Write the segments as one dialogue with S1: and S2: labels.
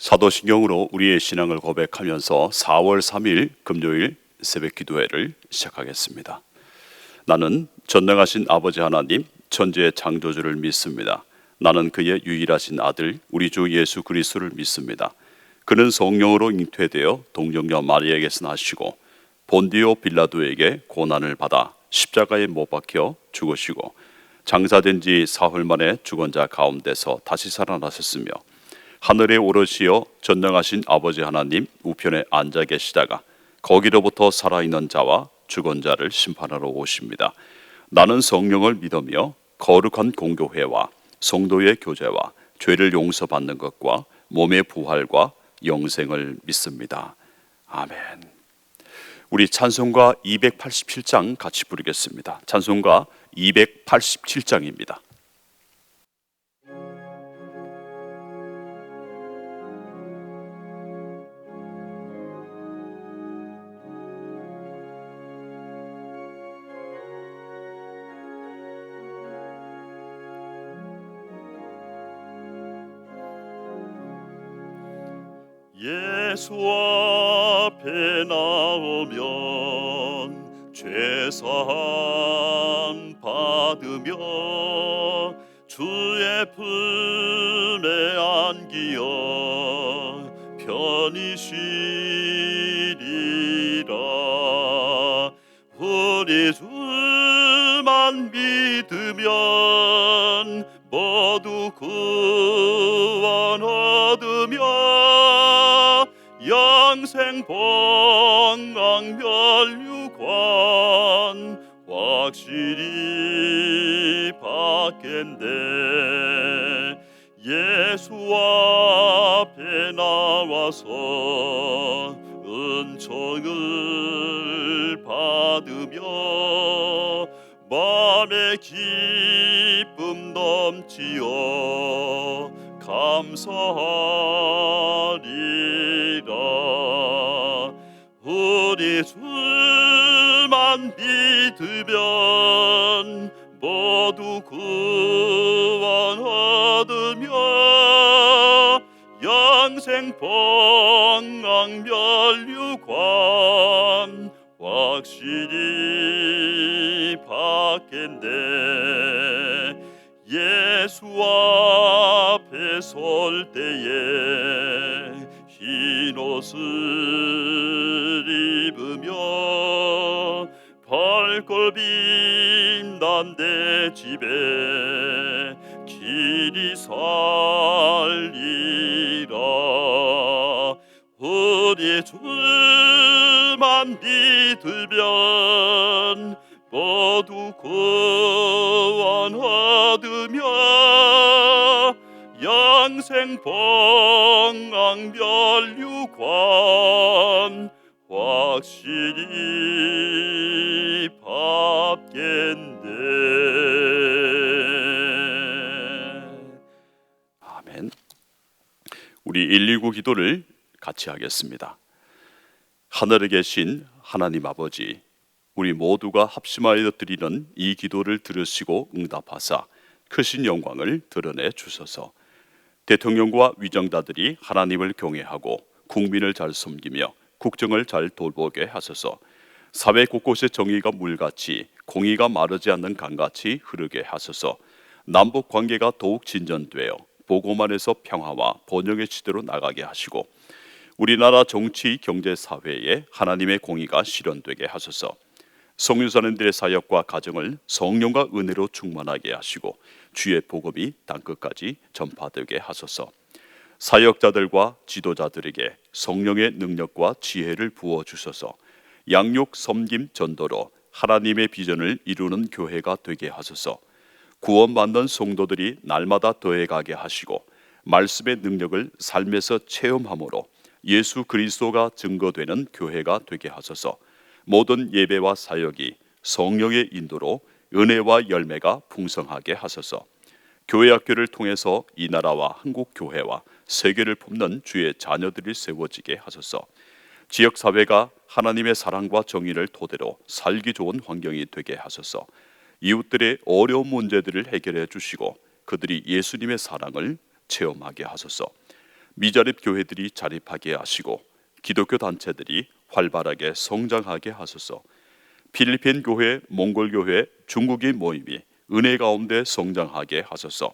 S1: 사도신경으로 우리의 신앙을 고백하면서 4월 3일 금요일 새벽 기도회를 시작하겠습니다. 나는 전능하신 아버지 하나님 천지의 창조주를 믿습니다. 나는 그의 유일하신 아들 우리 주 예수 그리스도를 믿습니다. 그는 성령으로 잉태되어 동정녀 마리아에게서 나시고 본디오 빌라도에게 고난을 받아 십자가에 못 박혀 죽으시고 장사된 지 사흘 만에 죽은 자 가운데서 다시 살아나셨으며 하늘에 오르시어 전능하신 아버지 하나님 우편에 앉아 계시다가 거기로부터 살아있는 자와 죽은 자를 심판하러 오십니다. 나는 성령을 믿으며 거룩한 공교회와 성도의 교제와 죄를 용서받는 것과 몸의 부활과 영생을 믿습니다. 아멘. 우리 찬송가 287장 같이 부르겠습니다. 찬송가 287장입니다.
S2: 예수 앞에 나오면 죄사함 받으며 주의 품에 안기어 편히 쉬리라. 우리 주만 믿으면 모두 구원 얻으며 영생 봉황멸류관 확실히 받겠네. 예수 앞에 나와서 은총을 받으며 마음의 기쁨 넘치어 감사하리라. 우리 주만 믿으면 모두 구원 얻으며 영생 봉황멸류관 확실히 받겠네. 예수 앞에 설 때에 흰 옷을 입으며 밝고 빛난 내 집에 길이 살리라. 우리 주만 믿으면 모두 구원 얻으며 영생 봉황멸류관 확실히 받겠네.
S1: 아멘. 우리 119 기도를 같이 하겠습니다. 하늘에 계신 하나님 아버지, 우리 모두가 합심하여 드리는 이 기도를 들으시고 응답하사 크신 영광을 드러내 주소서. 대통령과 위정자들이 하나님을 경외하고 국민을 잘 섬기며 국정을 잘 돌보게 하소서. 사회 곳곳에 정의가 물같이 공의가 마르지 않는 강같이 흐르게 하소서. 남북 관계가 더욱 진전되어 보고만에서 평화와 번영의 시대로 나가게 하시고 우리나라 정치, 경제, 사회에 하나님의 공의가 실현되게 하소서. 성유사님들의 사역과 가정을 성령과 은혜로 충만하게 하시고 주의 복음이 땅끝까지 전파되게 하소서. 사역자들과 지도자들에게 성령의 능력과 지혜를 부어주소서. 양육, 섬김, 전도로 하나님의 비전을 이루는 교회가 되게 하소서. 구원받는 성도들이 날마다 더해가게 하시고 말씀의 능력을 삶에서 체험함으로 예수 그리스도가 증거되는 교회가 되게 하소서. 모든 예배와 사역이 성령의 인도로 은혜와 열매가 풍성하게 하소서. 교회 학교를 통해서 이 나라와 한국 교회와 세계를 품는 주의 자녀들이 세워지게 하소서. 지역사회가 하나님의 사랑과 정의를 토대로 살기 좋은 환경이 되게 하소서. 이웃들의 어려운 문제들을 해결해 주시고 그들이 예수님의 사랑을 체험하게 하소서. 미자립 교회들이 자립하게 하시고 기독교 단체들이 활발하게 성장하게 하소서. 필리핀 교회, 몽골 교회, 중국인 모임이 은혜 가운데 성장하게 하소서.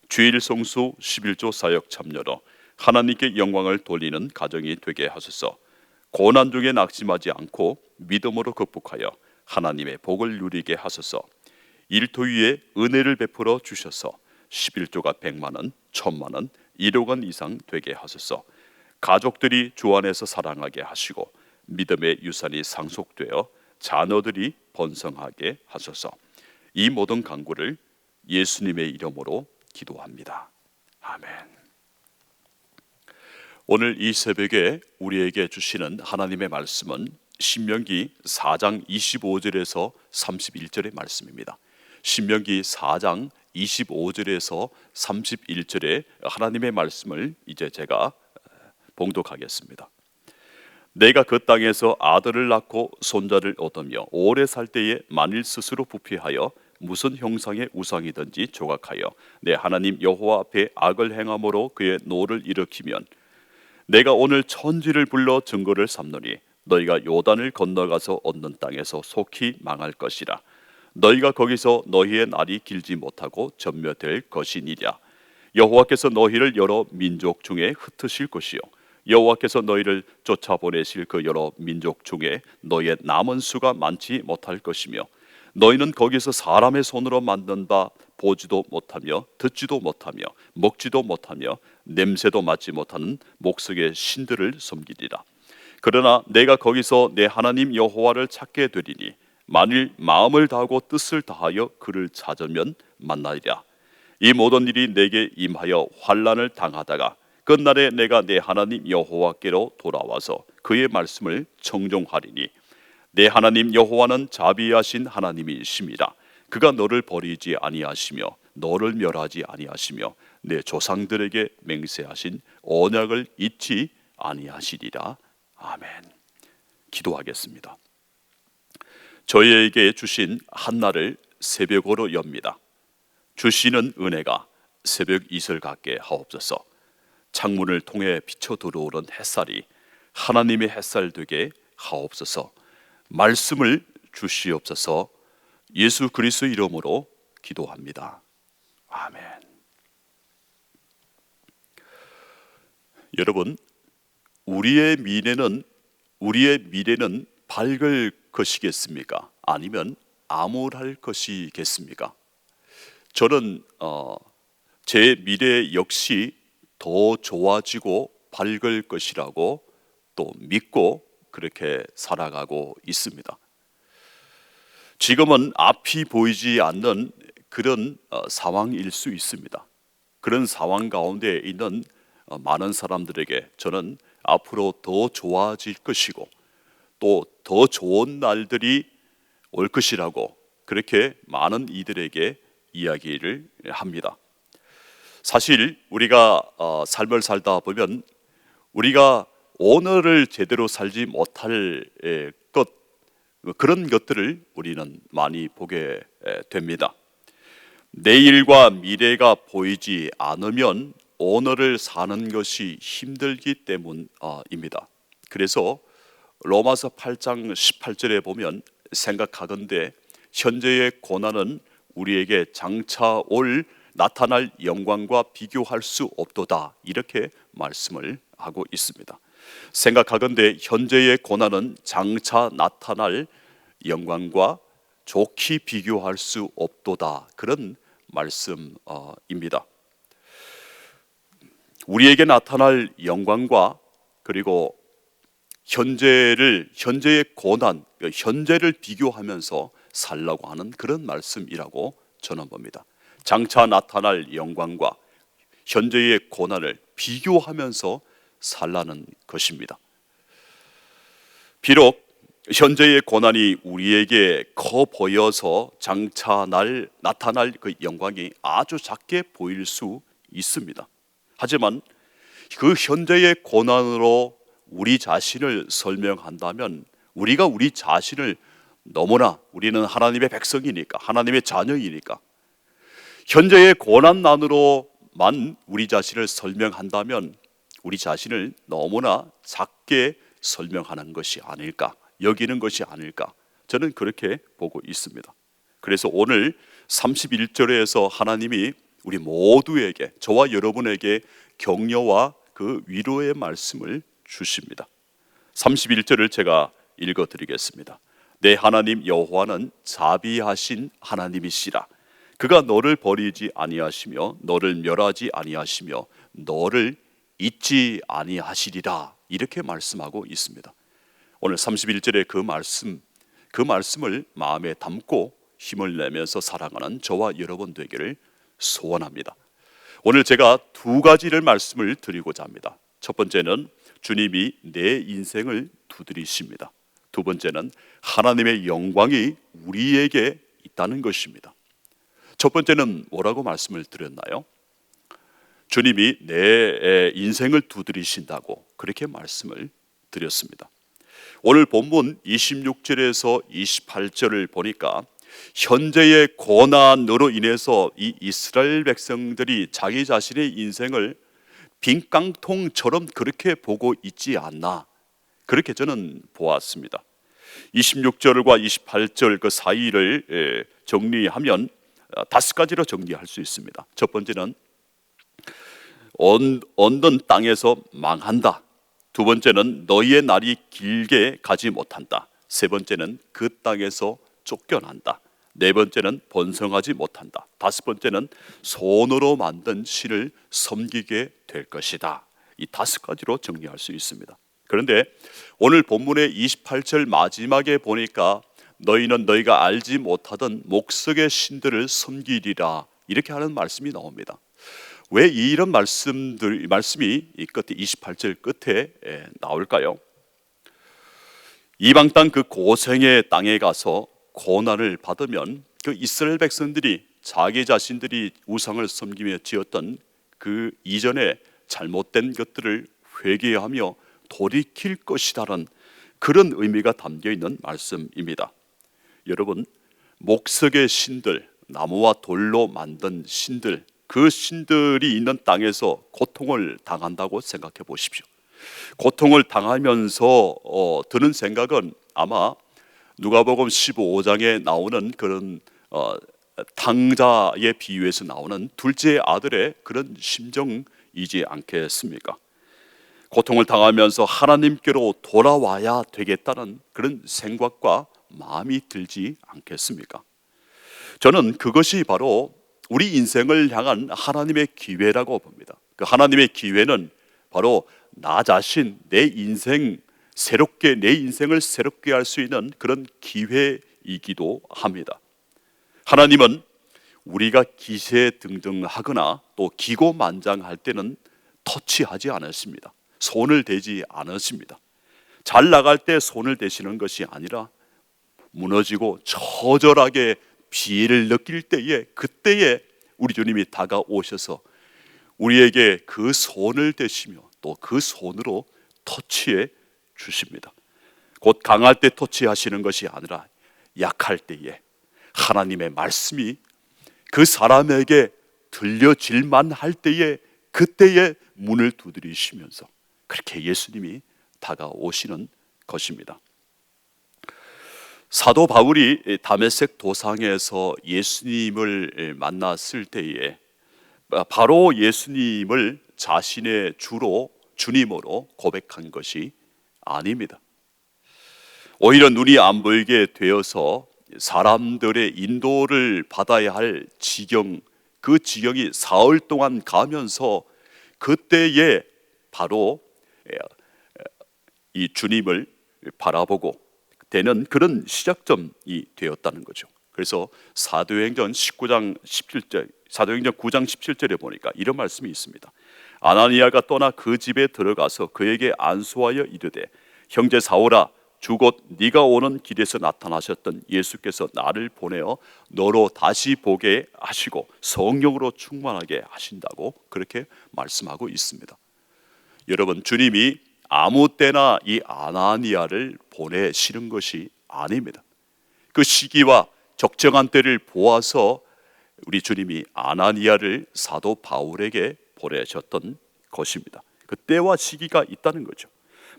S1: 주일 성수 11조 사역 참여로 하나님께 영광을 돌리는 가정이 되게 하소서. 고난 중에 낙심하지 않고 믿음으로 극복하여 하나님의 복을 누리게 하소서. 일터 위에 은혜를 베풀어 주셔서 11조가 100만 원, 1000만 원, 1억 원 이상 되게 하소서. 가족들이 주 안에서 사랑하게 하시고 믿음의 유산이 상속되어 자녀들이 번성하게 하소서. 이 모든 간구를 예수님의 이름으로 기도합니다. 아멘. 오늘 이 새벽에 우리에게 주시는 하나님의 말씀은 신명기 4장 25절에서 31절의 말씀입니다. 신명기 4장 25절에서 31절의 하나님의 말씀을 이제 제가 봉독하겠습니다. 내가 그 땅에서 아들을 낳고 손자를 얻으며 오래 살 때에 만일 스스로 부패하여 무슨 형상의 우상이든지 조각하여 내 하나님 여호와 앞에 악을 행함으로 그의 노를 일으키면 내가 오늘 천지를 불러 증거를 삼노니 너희가 요단을 건너가서 얻는 땅에서 속히 망할 것이라. 너희가 거기서 너희의 날이 길지 못하고 전멸될 것이니라. 여호와께서 너희를 여러 민족 중에 흩으실 것이요 여호와께서 너희를 쫓아보내실 그 여러 민족 중에 너희의 남은 수가 많지 못할 것이며 너희는 거기서 사람의 손으로 만든 바 보지도 못하며 듣지도 못하며 먹지도 못하며 냄새도 맡지 못하는 목석의 신들을 섬기리라. 그러나 내가 거기서 내 하나님 여호와를 찾게 되리니 만일 마음을 다하고 뜻을 다하여 그를 찾으면 만나리라. 이 모든 일이 내게 임하여 환난을 당하다가 끝날에 내가 내 하나님 여호와께로 돌아와서 그의 말씀을 청종하리니 내 하나님 여호와는 자비하신 하나님이심이라. 그가 너를 버리지 아니하시며 너를 멸하지 아니하시며 내 조상들에게 맹세하신 언약을 잊지 아니하시리라. 아멘. 기도하겠습니다. 저희에게 주신 한날을 새벽으로 엽니다. 주시는 은혜가 새벽 이슬 같게 하옵소서. 창문을 통해 비쳐 들어오는 햇살이 하나님의 햇살 되게 하옵소서. 말씀을 주시옵소서. 예수 그리스도 이름으로 기도합니다. 아멘. 여러분, 우리의 미래는 밝을 것이겠습니까? 아니면 암울할 것이겠습니까? 저는 제 미래 역시 더 좋아지고 밝을 것이라고 또 믿고 그렇게 살아가고 있습니다. 지금은 앞이 보이지 않는 그런 상황일 수 있습니다. 그런 상황 가운데 있는 많은 사람들에게 저는 앞으로 더 좋아질 것이고 또 더 좋은 날들이 올 것이라고 그렇게 많은 이들에게 이야기를 합니다. 사실 우리가 삶을 살다 보면 우리가 오늘을 제대로 살지 못할 그런 것들을 우리는 많이 보게 됩니다. 내일과 미래가 보이지 않으면 오늘을 사는 것이 힘들기 때문입니다. 그래서 로마서 8장 18절에 보면 생각하건대 현재의 고난은 우리에게 장차 올 나타날 영광과 비교할 수 없도다, 이렇게 말씀을 하고 있습니다. 생각하건대 현재의 고난은 장차 나타날 영광과 좋게 비교할 수 없도다, 그런 말씀입니다. 우리에게 나타날 영광과 그리고 현재의 고난, 현재를 비교하면서 살라고 하는 그런 말씀이라고 저는 봅니다. 장차 나타날 영광과 현재의 고난을 비교하면서 살라는 것입니다. 비록 현재의 고난이 우리에게 커 보여서 장차 나타날 그 영광이 아주 작게 보일 수 있습니다. 하지만 그 현재의 고난으로 우리 자신을 설명한다면 우리가 우리 자신을 너무나, 우리는 하나님의 백성이니까, 하나님의 자녀이니까 현재의 고난만으로만 우리 자신을 설명한다면 우리 자신을 너무나 작게 설명하는 것이 아닐까, 여기는 것이 아닐까, 저는 그렇게 보고 있습니다. 그래서 오늘 31절에서 하나님이 우리 모두에게, 저와 여러분에게 격려와 그 위로의 말씀을 주십니다. 31절을 제가 읽어드리겠습니다. 내 하나님 여호와는 자비하신 하나님이시라. 그가 너를 버리지 아니하시며 너를 멸하지 아니하시며 너를 잊지 아니하시리라. 이렇게 말씀하고 있습니다. 오늘 31절의 그 말씀을 마음에 담고 힘을 내면서 살아가는 저와 여러분 되기를 소원합니다. 오늘 제가 두 가지를 말씀을 드리고자 합니다. 첫 번째는 주님이 내 인생을 두드리십니다. 두 번째는 하나님의 영광이 우리에게 있다는 것입니다. 첫 번째는 뭐라고 말씀을 드렸나요? 주님이 내 인생을 두드리신다고 그렇게 말씀을 드렸습니다. 오늘 본문 26절에서 28절을 보니까 현재의 고난으로 인해서 이 이스라엘 백성들이 자기 자신의 인생을 빈깡통처럼 그렇게 보고 있지 않나, 그렇게 저는 보았습니다. 26절과 28절 그 사이를 정리하면 다섯 가지로 정리할 수 있습니다. 첫 번째는 얻는 땅에서 망한다. 두 번째는 너희의 날이 길게 가지 못한다. 세 번째는 그 땅에서 쫓겨난다. 네 번째는 번성하지 못한다. 다섯 번째는 손으로 만든 신을 섬기게 될 것이다. 이 다섯 가지로 정리할 수 있습니다. 그런데 오늘 본문의 28절 마지막에 보니까 너희는 너희가 알지 못하던 목석의 신들을 섬기리라, 이렇게 하는 말씀이 나옵니다. 왜 이런 말씀이 이 끝에 28절 끝에 나올까요? 이방 땅 그 고생의 땅에 가서 고난을 받으면 그 이스라엘 백성들이 자기 자신들이 우상을 섬기며 지었던 그 이전에 잘못된 것들을 회개하며 돌이킬 것이라는 그런 의미가 담겨 있는 말씀입니다. 여러분, 목석의 신들, 나무와 돌로 만든 신들, 그 신들이 있는 땅에서 고통을 당한다고 생각해 보십시오. 고통을 당하면서 드는 생각은 아마 누가복음 15장에 나오는 그런 탕자의 비유에서 나오는 둘째 아들의 그런 심정이지 않겠습니까? 고통을 당하면서 하나님께로 돌아와야 되겠다는 그런 생각과 마음이 들지 않겠습니까? 저는 그것이 바로 우리 인생을 향한 하나님의 기회라고 봅니다. 그 하나님의 기회는 바로 나 자신, 내 인생을 새롭게 할 수 있는 그런 기회이기도 합니다. 하나님은 우리가 기세등등하거나 또 기고만장할 때는 터치하지 않으십니다. 손을 대지 않으십니다. 잘 나갈 때 손을 대시는 것이 아니라 무너지고 처절하게 피해를 느낄 때에, 그때에 우리 주님이 다가오셔서 우리에게 그 손을 대시며 또 그 손으로 터치해 주십니다. 곧 강할 때 터치하시는 것이 아니라 약할 때에 하나님의 말씀이 그 사람에게 들려질만 할 때에, 그때에 문을 두드리시면서 그렇게 예수님이 다가오시는 것입니다. 사도 바울이 다메섹 도상에서 예수님을 만났을 때에 바로 예수님을 자신의 주님으로 고백한 것이 아닙니다. 오히려 눈이 안 보이게 되어서 사람들의 인도를 받아야 할 지경, 그 지경이 사흘 동안 가면서 그때에 바로 이 주님을 바라보고 되는 그런 시작점이 되었다는 거죠. 그래서 사도행전 9장 17절에 보니까 이런 말씀이 있습니다. 아나니아가 떠나 그 집에 들어가서 그에게 안수하여 이르되 형제 사울아, 주 곧 네가 오는 길에서 나타나셨던 예수께서 나를 보내어 너로 다시 보게 하시고 성령으로 충만하게 하신다고 그렇게 말씀하고 있습니다. 여러분, 주님이 아무 때나 이 아나니아를 보내시는 것이 아닙니다. 그 시기와 적정한 때를 보아서 우리 주님이 아나니아를 사도 바울에게 보내셨던 것입니다. 그 때와 시기가 있다는 거죠.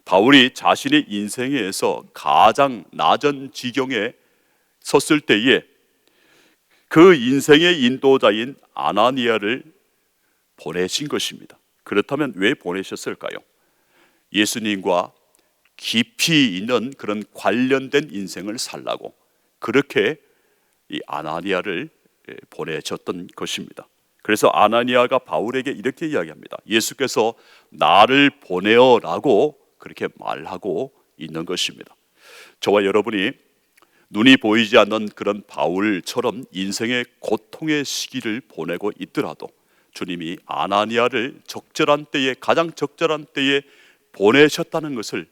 S1: 바울이 자신의 인생에서 가장 낮은 지경에 섰을 때에 그 인생의 인도자인 아나니아를 보내신 것입니다. 그렇다면 왜 보내셨을까요? 예수님과 깊이 있는 그런 관련된 인생을 살라고 그렇게 이 아나니아를 보내셨던 것입니다. 그래서 아나니아가 바울에게 이렇게 이야기합니다. 예수께서 나를 보내어라고 그렇게 말하고 있는 것입니다. 저와 여러분이 눈이 보이지 않는 그런 바울처럼 인생의 고통의 시기를 보내고 있더라도 주님이 아나니아를 적절한 때에, 가장 적절한 때에 보내셨다는 것을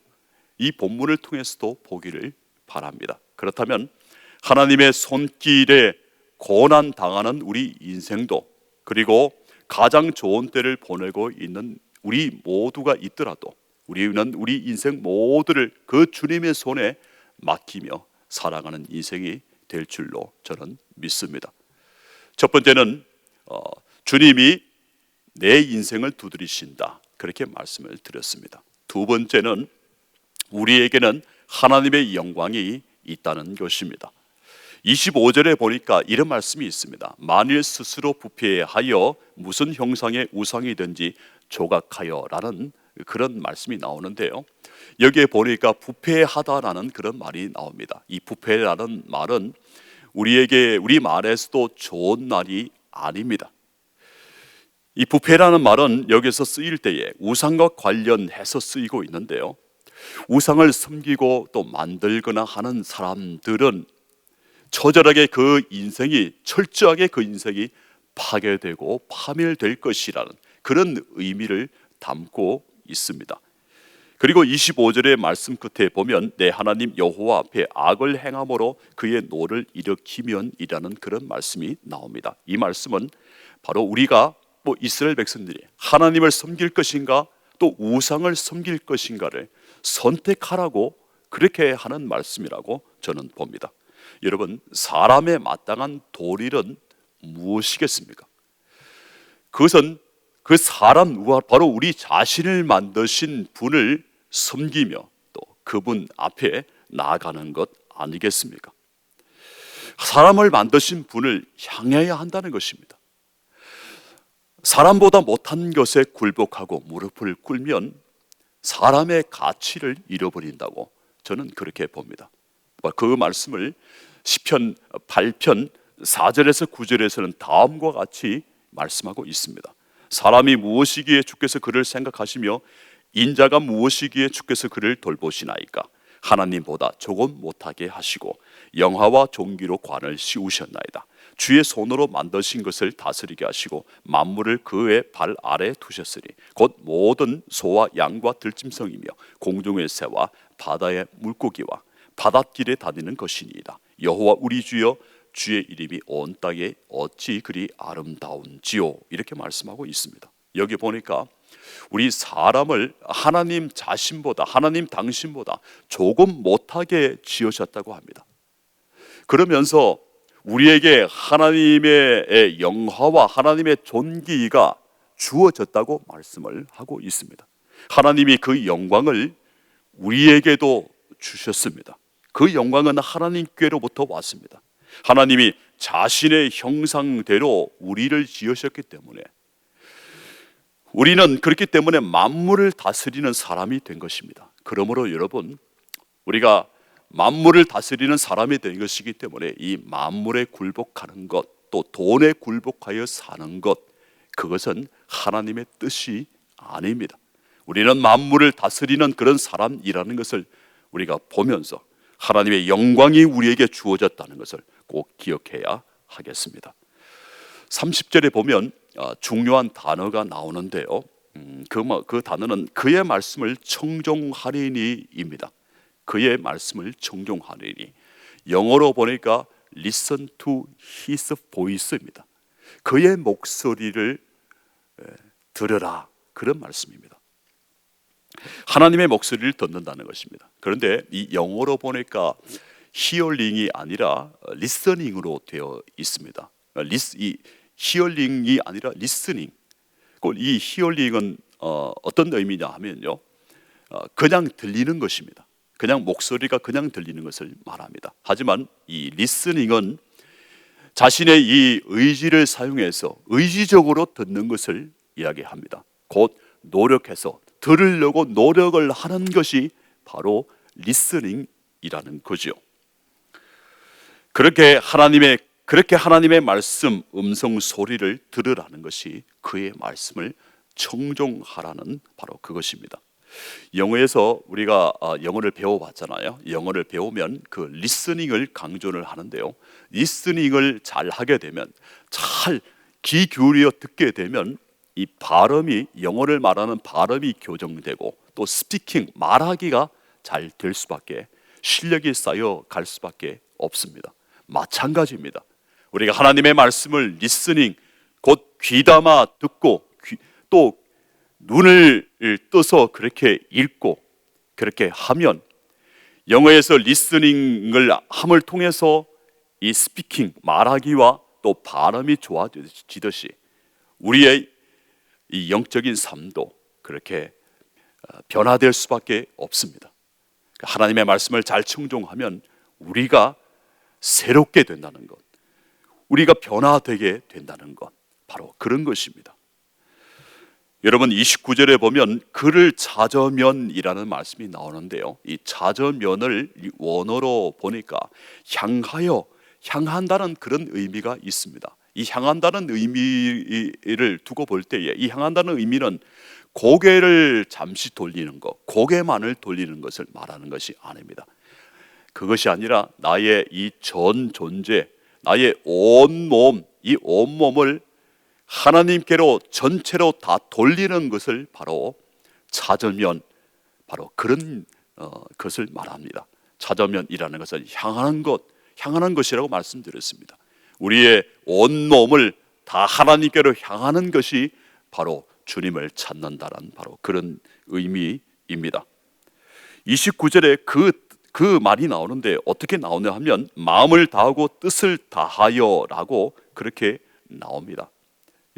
S1: 이 본문을 통해서도 보기를 바랍니다. 그렇다면 하나님의 손길에 고난 당하는 우리 인생도, 그리고 가장 좋은 때를 보내고 있는 우리 모두가 있더라도 우리는 우리 인생 모두를 그 주님의 손에 맡기며 살아가는 인생이 될 줄로 저는 믿습니다. 첫 번째는 주님이 내 인생을 두드리신다, 그렇게 말씀을 드렸습니다. 두 번째는 우리에게는 하나님의 영광이 있다는 것입니다. 25절에 보니까 이런 말씀이 있습니다. 만일 스스로 부패하여 무슨 형상의 우상이든지 조각하여 라는 그런 말씀이 나오는데요, 여기에 보니까 부패하다라는 그런 말이 나옵니다. 이 부패라는 말은 우리 말에서도 좋은 말이 아닙니다. 이 부패라는 말은 여기서 쓰일 때에 우상과 관련해서 쓰이고 있는데요, 우상을 섬기고 또 만들거나 하는 사람들은 처절하게 철저하게 그 인생이 파괴되고 파멸될 것이라는 그런 의미를 담고 있습니다. 그리고 25절의 말씀 끝에 보면 내 하나님 여호와 앞에 악을 행함으로 그의 노를 일으키면이라는 그런 말씀이 나옵니다. 이 말씀은 바로 우리가 이스라엘 백성들이 하나님을 섬길 것인가 또 우상을 섬길 것인가를 선택하라고 그렇게 하는 말씀이라고 저는 봅니다. 여러분, 사람의 마땅한 도리는 무엇이겠습니까? 그것은 그 사람, 바로 우리 자신을 만드신 분을 섬기며 또 그분 앞에 나아가는 것 아니겠습니까? 사람을 만드신 분을 향해야 한다는 것입니다. 사람보다 못한 것에 굴복하고 무릎을 꿇으면 사람의 가치를 잃어버린다고 저는 그렇게 봅니다. 그 말씀을 시편 8편 4절에서 9절에서는 다음과 같이 말씀하고 있습니다. 사람이 무엇이기에 주께서 그를 생각하시며 인자가 무엇이기에 주께서 그를 돌보시나이까. 하나님보다 조금 못하게 하시고 영화와 종기로 관을 씌우셨나이다. 주의 손으로 만드신 것을 다스리게 하시고 만물을 그의 발 아래 두셨으니 곧 모든 소와 양과 들짐승이며 공중의 새와 바다의 물고기와 바닷길에 다니는 것이니이다. 여호와 우리 주여, 주의 이름이 온 땅에 어찌 그리 아름다운지요. 이렇게 말씀하고 있습니다. 여기 보니까 우리 사람을 하나님 자신보다, 하나님 당신보다 조금 못하게 지으셨다고 합니다. 그러면서 우리에게 하나님의 영화와 하나님의 존귀가 주어졌다고 말씀을 하고 있습니다. 하나님이 그 영광을 우리에게도 주셨습니다. 그 영광은 하나님께로부터 왔습니다. 하나님이 자신의 형상대로 우리를 지으셨기 때문에 우리는 그렇기 때문에 만물을 다스리는 사람이 된 것입니다. 그러므로 여러분, 우리가 만물을 다스리는 사람이 된 것이기 때문에 이 만물에 굴복하는 것, 또 돈에 굴복하여 사는 것, 그것은 하나님의 뜻이 아닙니다. 우리는 만물을 다스리는 그런 사람이라는 것을 우리가 보면서 하나님의 영광이 우리에게 주어졌다는 것을 꼭 기억해야 하겠습니다. 30절에 보면 중요한 단어가 나오는데요, 그 단어는 그의 말씀을 청종하리니입니다. 그의 말씀을 청종하리니, 영어로 보니까 listen to his voice입니다. 그의 목소리를 들으라, 그런 말씀입니다. 하나님의 목소리를 듣는다는 것입니다. 그런데 이 영어로 보니까 히어링이 아니라 리스닝으로 되어 있습니다. 이 히어링이 아니라 리스닝. 이 히어링은 어떤 의미냐 하면요, 그냥 들리는 것입니다. 그냥 목소리가 그냥 들리는 것을 말합니다. 하지만 이 리스닝은 자신의 이 의지를 사용해서 의지적으로 듣는 것을 이야기합니다. 곧 노력해서 들으려고 노력을 하는 것이 바로 리스닝이라는 거죠. 그렇게 하나님의 말씀 음성 소리를 들으라는 것이 그의 말씀을 청종하라는 바로 그것입니다. 영어에서 우리가 영어를 배워봤잖아요. 영어를 배우면 그 리스닝을 강조를 하는데요, 리스닝을 잘 하게 되면, 잘 귀 기울여 듣게 되면 이 발음이, 영어를 말하는 발음이 교정되고 또 스피킹, 말하기가 잘 될 수밖에, 실력이 쌓여 갈 수밖에 없습니다. 마찬가지입니다. 우리가 하나님의 말씀을 리스닝, 곧 귀담아 듣고 또 눈을 떠서 그렇게 읽고 그렇게 하면, 영어에서 리스닝을 함을 통해서 이 스피킹, 말하기와 또 발음이 좋아지듯이 우리의 이 영적인 삶도 그렇게 변화될 수밖에 없습니다. 하나님의 말씀을 잘 청종하면 우리가 새롭게 된다는 것, 우리가 변화되게 된다는 것, 바로 그런 것입니다. 여러분, 29절에 보면 그를 찾으면이라는 말씀이 나오는데요, 이 찾으면을 원어로 보니까 향하여, 향한다는 그런 의미가 있습니다. 이 향한다는 의미를 두고 볼 때에, 이 향한다는 의미는 고개를 잠시 돌리는 것, 고개만을 돌리는 것을 말하는 것이 아닙니다. 그것이 아니라 나의 이 전 존재, 나의 온몸, 이 온몸을 하나님께로 전체로 다 돌리는 것을 바로 찾으면, 바로 그런 것을 말합니다. 찾으면이라는 것은 향하는 것, 향하는 것이라고 말씀드렸습니다. 우리의 온몸을 다 하나님께로 향하는 것이 바로 주님을 찾는다라는 바로 그런 의미입니다. 29절에 그 말이 나오는데 어떻게 나오냐 하면 마음을 다하고 뜻을 다하여라고 그렇게 나옵니다.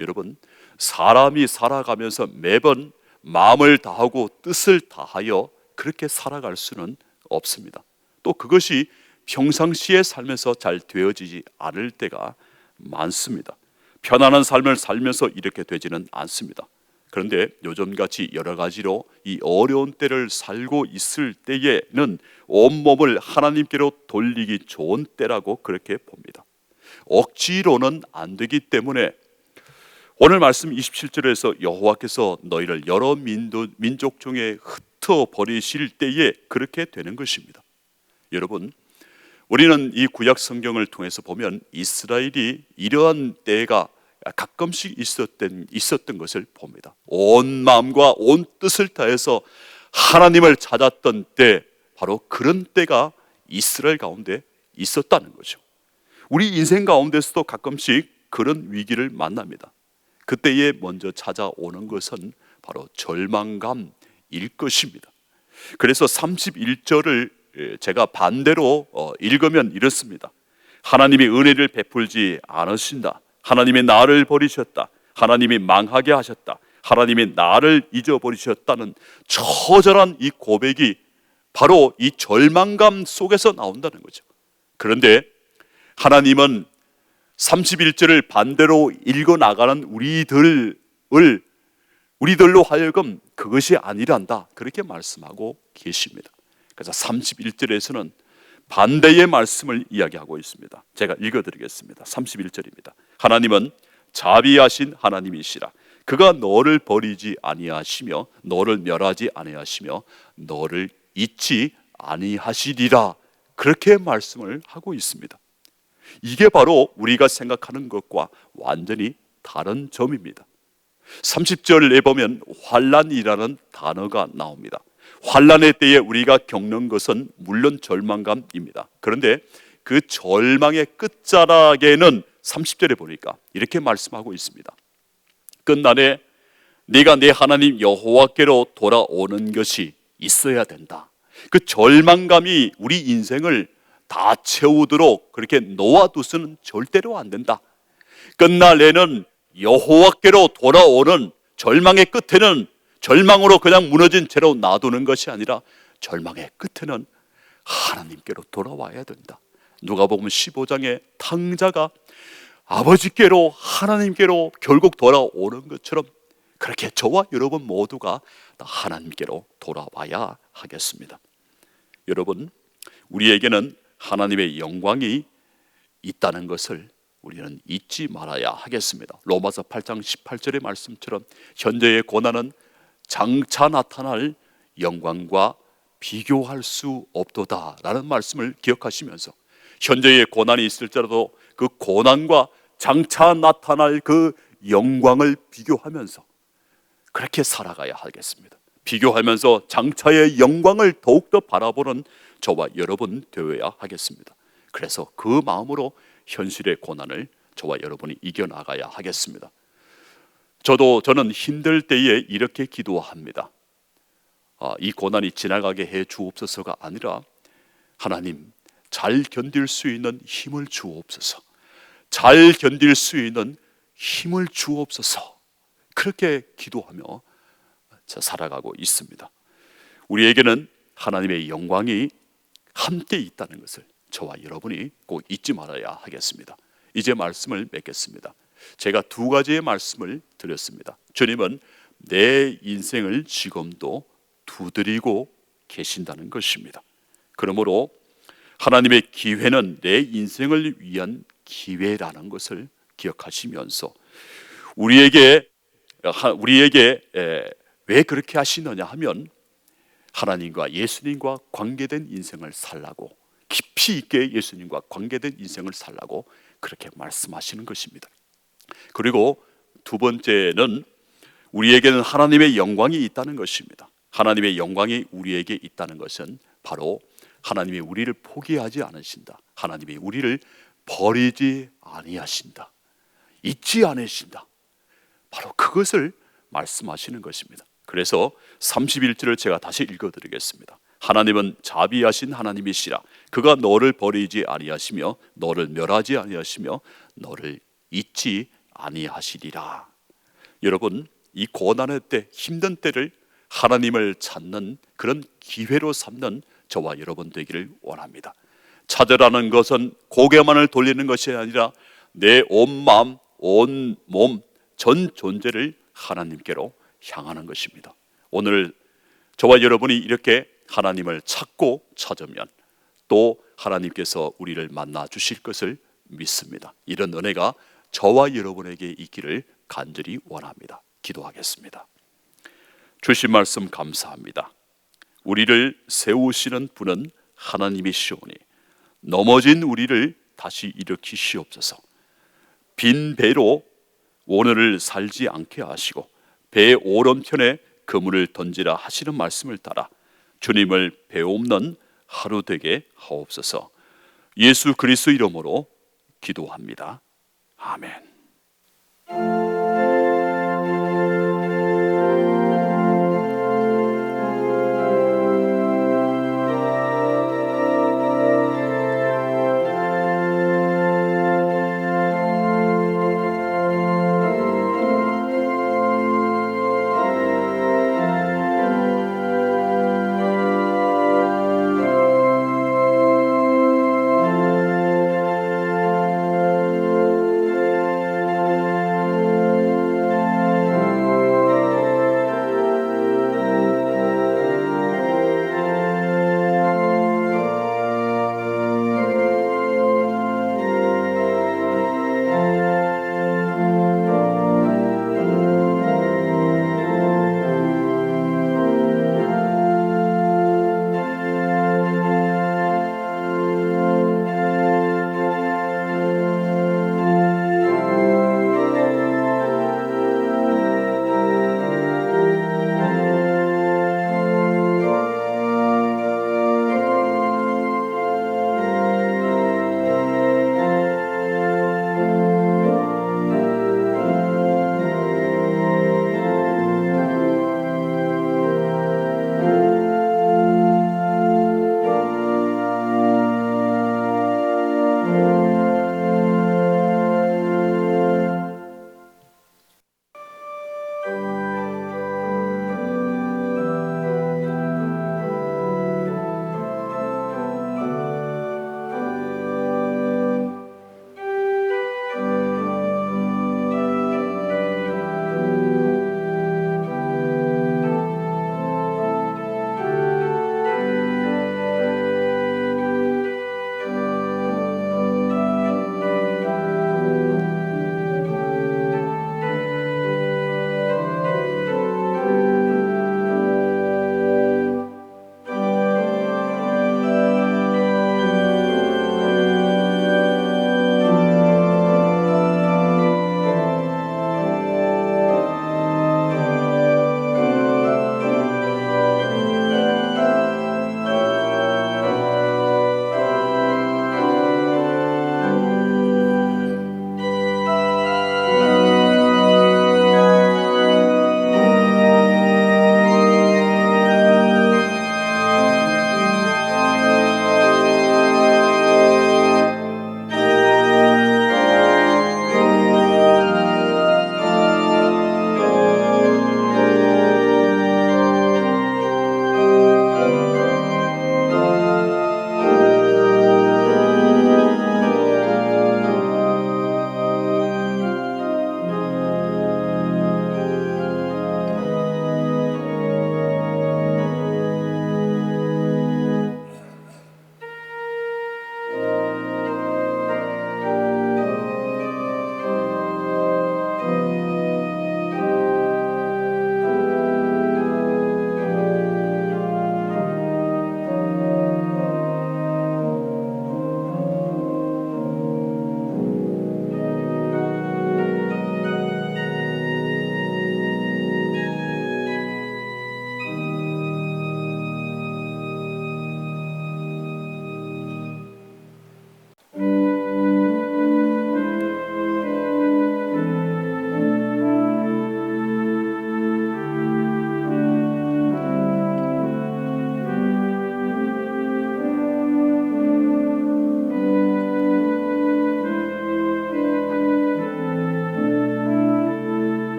S1: 여러분, 사람이 살아가면서 매번 마음을 다하고 뜻을 다하여 그렇게 살아갈 수는 없습니다. 또 그것이 평상시에 살면서 잘 되어지지 않을 때가 많습니다. 편안한 삶을 살면서 이렇게 되지는 않습니다. 그런데 요즘같이 여러 가지로 이 어려운 때를 살고 있을 때에는 온몸을 하나님께로 돌리기 좋은 때라고 그렇게 봅니다. 억지로는 안 되기 때문에 오늘 말씀 27절에서 여호와께서 너희를 여러 민족 중에 흩어버리실 때에 그렇게 되는 것입니다. 여러분, 우리는 이 구약 성경을 통해서 보면 이스라엘이 이러한 때가 가끔씩 있었던 것을 봅니다. 온 마음과 온 뜻을 다해서 하나님을 찾았던 때, 바로 그런 때가 이스라엘 가운데 있었다는 거죠. 우리 인생 가운데서도 가끔씩 그런 위기를 만납니다. 그때에 먼저 찾아오는 것은 바로 절망감일 것입니다. 그래서 31절을 제가 반대로 읽으면 이렇습니다. 하나님이 은혜를 베풀지 않으신다. 하나님이 나를 버리셨다. 하나님이 망하게 하셨다. 하나님이 나를 잊어버리셨다는 처절한 이 고백이 바로 이 절망감 속에서 나온다는 거죠. 그런데 하나님은 31절을 반대로 읽어나가는 우리들로 하여금 그것이 아니란다, 그렇게 말씀하고 계십니다. 그래서 31절에서는 반대의 말씀을 이야기하고 있습니다. 제가 읽어드리겠습니다. 31절입니다. 하나님은 자비하신 하나님이시라. 그가 너를 버리지 아니하시며 너를 멸하지 아니하시며 너를 잊지 아니하시리라, 그렇게 말씀을 하고 있습니다. 이게 바로 우리가 생각하는 것과 완전히 다른 점입니다. 30절에 보면 환난이라는 단어가 나옵니다. 환난의 때에 우리가 겪는 것은 물론 절망감입니다. 그런데 그 절망의 끝자락에는 30절에 보니까 이렇게 말씀하고 있습니다. 끝날에 네가 내 하나님 여호와께로 돌아오는 것이 있어야 된다. 그 절망감이 우리 인생을 다 채우도록 그렇게 놓아두서는 절대로 안 된다. 끝날에는 여호와께로 돌아오는, 절망의 끝에는 절망으로 그냥 무너진 채로 놔두는 것이 아니라 절망의 끝에는 하나님께로 돌아와야 된다. 누가복음 15장의 탕자가 아버지께로, 하나님께로 결국 돌아오는 것처럼 그렇게 저와 여러분 모두가 하나님께로 돌아와야 하겠습니다. 여러분, 우리에게는 하나님의 영광이 있다는 것을 우리는 잊지 말아야 하겠습니다. 로마서 8장 18절의 말씀처럼 현재의 고난은 장차 나타날 영광과 비교할 수 없도다라는 말씀을 기억하시면서 현재의 고난이 있을지라도 그 고난과 장차 나타날 그 영광을 비교하면서 그렇게 살아가야 하겠습니다. 비교하면서 장차의 영광을 더욱더 바라보는 저와 여러분 되어야 하겠습니다. 그래서 그 마음으로 현실의 고난을 저와 여러분이 이겨나가야 하겠습니다. 저는 힘들 때에 이렇게 기도합니다. 이 고난이 지나가게 해 주옵소서가 아니라 하나님, 잘 견딜 수 있는 힘을 주옵소서. 잘 견딜 수 있는 힘을 주옵소서. 그렇게 기도하며 살아가고 있습니다. 우리에게는 하나님의 영광이 함께 있다는 것을 저와 여러분이 꼭 잊지 말아야 하겠습니다. 이제 말씀을 맺겠습니다. 제가 두 가지의 말씀을 드렸습니다. 주님은 내 인생을 지금도 두드리고 계신다는 것입니다. 그러므로 하나님의 기회는 내 인생을 위한 기회라는 것을 기억하시면서 우리에게 왜 그렇게 하시느냐 하면 하나님과 예수님과 관계된 인생을 살라고, 깊이 있게 예수님과 관계된 인생을 살라고 그렇게 말씀하시는 것입니다. 그리고 두 번째는 우리에게는 하나님의 영광이 있다는 것입니다. 하나님의 영광이 우리에게 있다는 것은 바로 하나님이 우리를 포기하지 않으신다. 하나님이 우리를 버리지 아니하신다. 잊지 않으신다. 바로 그것을 말씀하시는 것입니다. 그래서 31절을 제가 다시 읽어드리겠습니다. 하나님은 자비하신 하나님이시라. 그가 너를 버리지 아니하시며 너를 멸하지 아니하시며 너를 잊지 아니하시리라. 여러분, 이 고난의 때, 힘든 때를 하나님을 찾는 그런 기회로 삼는 저와 여러분 되기를 원합니다. 찾으라는 것은 고개만을 돌리는 것이 아니라 내 온 마음, 온 몸, 전 존재를 하나님께로 향하는 것입니다. 오늘 저와 여러분이 이렇게 하나님을 찾고 찾으면 또 하나님께서 우리를 만나 주실 것을 믿습니다. 이런 은혜가 저와 여러분에게 있기를 간절히 원합니다. 기도하겠습니다. 주신 말씀 감사합니다. 우리를 세우시는 분은 하나님이시오니 넘어진 우리를 다시 일으키시옵소서. 빈 배로 오늘을 살지 않게 하시고 배 오른편에 그물을 던지라 하시는 말씀을 따라 주님을 배옵는 하루 되게 하옵소서. 예수 그리스도 이름으로 기도합니다. 아멘.